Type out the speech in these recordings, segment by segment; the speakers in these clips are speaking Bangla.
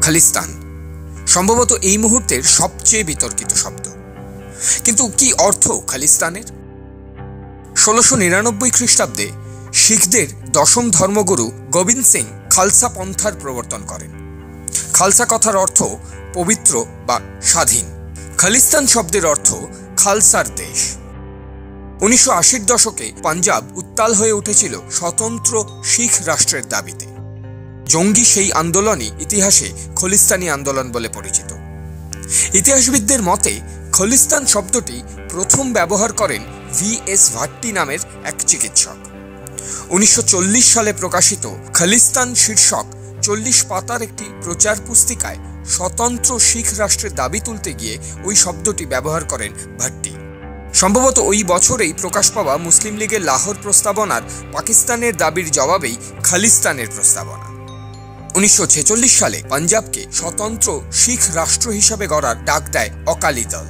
খালিস্তান সম্ভবত এই মুহূর্তের সবচেয়ে বিতর্কিত শব্দ। কিন্তু কি অর্থ খালিস্তানের? 1699 খ্রিস্টাব্দে শিখদের দশম ধর্মগুরু গোবিন্দ সিং খালসা পন্থার প্রবর্তন করেন। খালসা কথার অর্থ পবিত্র বা স্বাধীন। খালিস্তান শব্দের অর্থ খালসার দেশ। 1980-র দশকে পাঞ্জাব উত্তাল হয়ে উঠেছিল স্বতন্ত্র শিখ রাষ্ট্রের দাবিতে। জঙ্গি সেই আন্দোলনই ইতিহাসে খলিস্তানি আন্দোলন বলে পরিচিত। ইতিহাসবিদদের মতে খলিস্তান শব্দটি প্রথম ব্যবহার করেন V.S. ভাট্টি নামের এক চিকিৎসক। 1940 সালে প্রকাশিত খালিস্তান শীর্ষক 40 পাতার একটি প্রচার পুস্তিকায় স্বতন্ত্র শিখ রাষ্ট্রের দাবি তুলতে গিয়ে ওই শব্দটি ব্যবহার করেন ভাট্টি। সম্ভবত ওই বছরেই প্রকাশ পাওয়া মুসলিম লীগের লাহোর প্রস্তাবনার পাকিস্তানের দাবির জবাবেই খালিস্তানের প্রস্তাবনা। 1946 সালে পাঞ্জাবকে স্বতন্ত্র শিখ রাষ্ট্র হিসাবে গড়ার ডাক দেয় অকালি দল।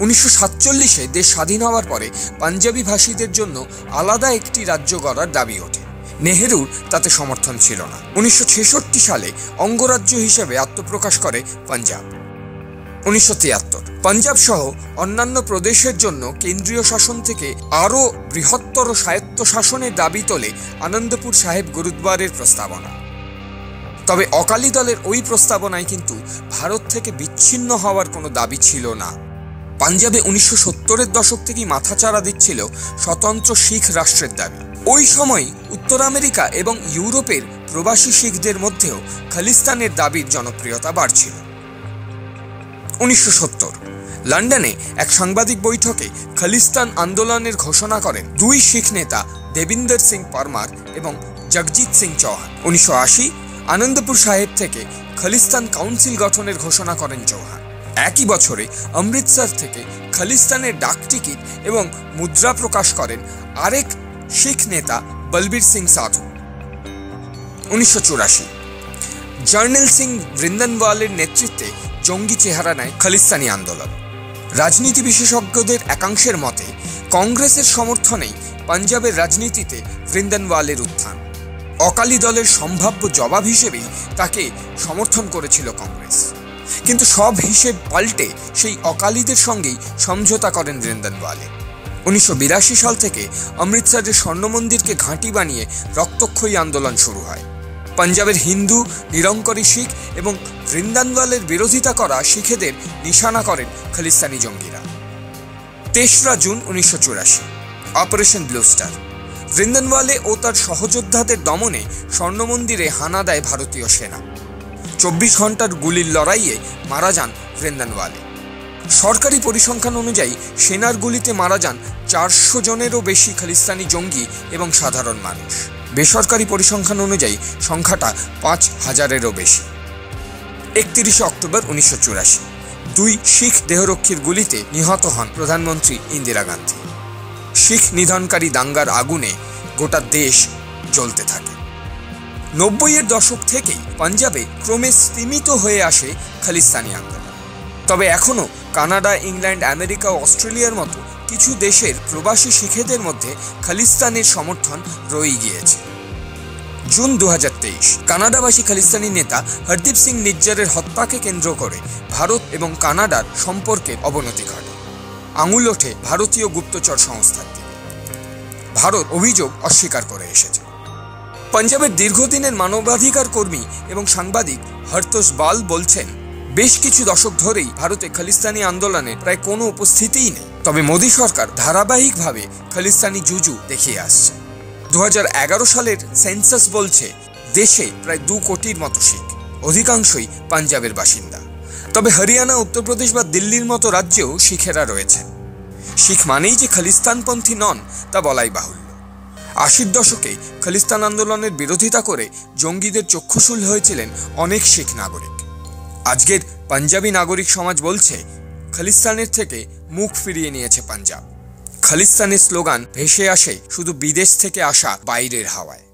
1947-এ দেশ স্বাধীন হওয়ার পরে পাঞ্জাবি ভাষীদের জন্য আলাদা একটি রাজ্য গড়ার দাবি ওঠে। নেহেরুর তাতে সমর্থন ছিল না। 1966 সালে অঙ্গরাজ্য হিসেবে আত্মপ্রকাশ করে পাঞ্জাব। 1973 পাঞ্জাব সহ অন্যান্য প্রদেশের জন্য কেন্দ্রীয় শাসন থেকে আরও বৃহত্তর স্বায়ত্ত শাসনের দাবি তোলে আনন্দপুর সাহেব গুরুদ্বারের প্রস্তাবনা। তবে অকালি দলের ওই প্রস্তাবনায় কিন্তু ভারত থেকে বিচ্ছিন্ন হওয়ার কোনো দাবি ছিল না। পাঞ্জাবে 1970-এর দশক থেকেই মাথাচাড়া দিচ্ছিল স্বতন্ত্র শিখ রাষ্ট্রের দাবি। ওই সময় উত্তর আমেরিকা এবং ইউরোপের প্রবাসী শিখদের মধ্যেও খালিস্তানের দাবির জনপ্রিয়তা বাড়ছিল। 1970 লন্ডনে এক সাংবাদিক বৈঠকে খালিস্তান আন্দোলনের ঘোষণা করেন দুই শিখ নেতা দেবিন্দর সিং পরমার এবং জগজিৎ সিং চৌহান। 1980 আনন্দপুর সাহেব থেকে খালিস্তান কাউন্সিল গঠনের ঘোষণা করেন চৌহান। একই বছরে অমৃতসর থেকে খালিস্তানের ডাক টিকিট এবং মুদ্রা প্রকাশ করেন আরেক শিখ নেতা বলবীর সিং সাধু। 1984 জার্নেল সিং বৃন্দনওয়ালের নেতৃত্বে জঙ্গি চেহারা নেয় খালিস্তানি আন্দোলন। রাজনীতি বিশেষজ্ঞদের একাংশের মতে কংগ্রেসের সমর্থনেই পাঞ্জাবের রাজনীতিতে বৃন্দনওয়ালের উত্থান। অকালি দলের সম্ভাব্য জবাব হিসেবেই তাকে সমর্থন করেছিল কংগ্রেস। কিন্তু সব হিসেব পাল্টে সেই অকালিদের সঙ্গেই সমঝোতা করেন বৃন্দনওয়ালে। 1982 সাল থেকে অমৃতসরের স্বর্ণ মন্দিরকে ঘাঁটি বানিয়ে রক্তক্ষয়ী আন্দোলন শুরু হয়। পাঞ্জাবের হিন্দু, নিরঙ্কুশ শিখ এবং বৃন্দনওয়ালের বিরোধিতা করা শিখেদের নিশানা করেন খালিস্তানি জঙ্গিরা। 3রা জুন 1984 অপারেশন ব্লু স্টার। বৃন্দনওয়ালে ও তার সহযোদ্ধাদের দমনে স্বর্ণ মন্দিরে হানা দেয় ভারতীয় সেনা। 24 ঘন্টার গুলির লড়াইয়ে মারা যান বৃন্দনওয়ালে। সরকারি পরিসংখ্যান অনুযায়ী সেনার গুলিতে মারা যান 400 জনেরও বেশি খালিস্তানি জঙ্গি এবং সাধারণ মানুষ। বেসরকারি পরিসংখ্যান অনুযায়ী সংখ্যাটা 5000-এরও বেশি। 31 অক্টোবর 1984 দুই শিখ দেহরক্ষীর গুলিতে নিহত হন প্রধানমন্ত্রী ইন্দিরা গান্ধী। শিখ নিধনকারী দাঙ্গার আগুনে গোটা দেশ জ্বলতে থাকে। 90-এর দশক থেকেই পাঞ্জাবে ক্রমে স্তিমিত হয়ে আসে খালিস্তানি আন্দোলন। তবে এখনও কানাডা, ইংল্যান্ড, আমেরিকা ও অস্ট্রেলিয়ার মতো কিছু দেশের প্রবাসী শিখেদের মধ্যে খালিস্তানের সমর্থন রয়ে গিয়েছে। জুন 2023 কানাডাবাসী খালিস্তানি নেতা হরদীপ সিং নিজ্জারের হত্যাকে কেন্দ্র করে ভারত এবং কানাডার সম্পর্কে অবনতি ঘটে। আঙুল ওঠে ভারতীয় গুপ্তচর সংস্থার দিকে। ভারত অভিযোগ অস্বীকার করে এসেছে। পাঞ্জাবের দীর্ঘদিনের মানবাধিকার কর্মী এবং সাংবাদিক হরতোষ বাল বলছেন, বেশ কিছু দশক ধরেই ভারতে খালিস্তানি আন্দোলনে প্রায় কোনো উপস্থিতিই নেই। তবে মোদী সরকার ধারাবাহিকভাবে খালিস্তানি জুজু দেখিয়ে আসছে। 2011 সালের সেন্সাস বলছে দেশে প্রায় 2 কোটির মতো শিখ, অধিকাংশই পাঞ্জাবের বাসিন্দা। তবে হরিয়ানা, উত্তরপ্রদেশ বা দিল্লির মতো রাজ্যেও শিখেরা রয়েছে। শিখ মানেই যে খালিস্তানপন্থী নন তা বলাই বাহুল্য। 80-র দশকে খালিস্তান আন্দোলনের বিরোধিতা করে জঙ্গিদের চক্ষুশূল হয়েছিলেন অনেক শিখ নাগরিক। আজকের পাঞ্জাবি নাগরিক সমাজ বলছে খালিস্তানের থেকে মুখ ফিরিয়ে নিয়েছে পাঞ্জাব। খালিস্তানের স্লোগান ভেসে আসে শুধু বিদেশ থেকে আসা বাইরের হাওয়ায়।